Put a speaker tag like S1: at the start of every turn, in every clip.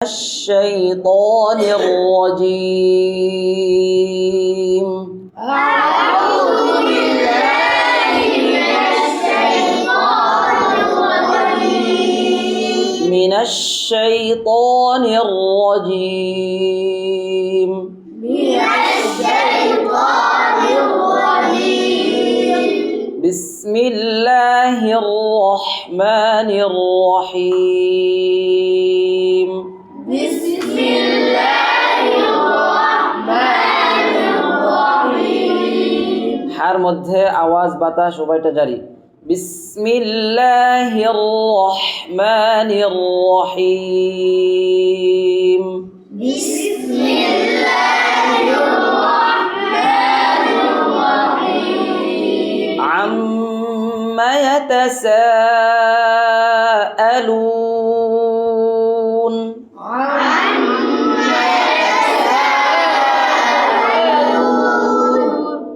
S1: الشيطان الرجيم.
S2: أعوذ بالله من الشيطان الرجيم.
S1: من الشيطان الرجيم.
S2: من الشيطان الرجيم.
S1: بسم الله الرحمن الرحيم.
S2: بسم الله الرحمن الرحيم.
S1: হার মধ্যে আওয়াজ বাতাস উভয়টা জারি। বিসমিল্লাহির রহমানির রহিম।
S2: বিসমিল্লাহির রহমানির রহিম।
S1: আম্মা ইয়াতাসাআলুন।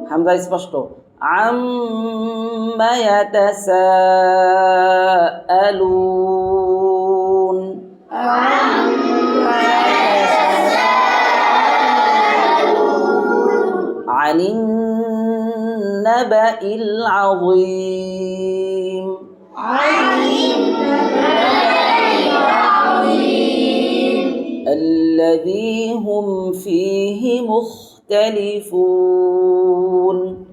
S1: হামজা স্পষ্ট। আম্মা ইয়াতাসাআলুন। আনিন নাবাইল আযীম। الذي هم فيه مختلفون.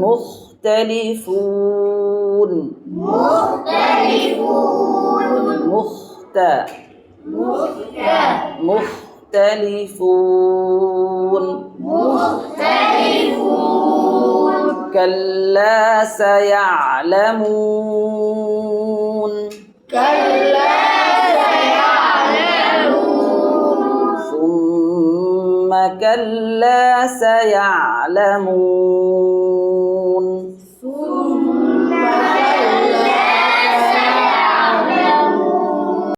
S1: مختلفون. مختلفون. كلا سيعلمون. ثم كلا سيعلمون.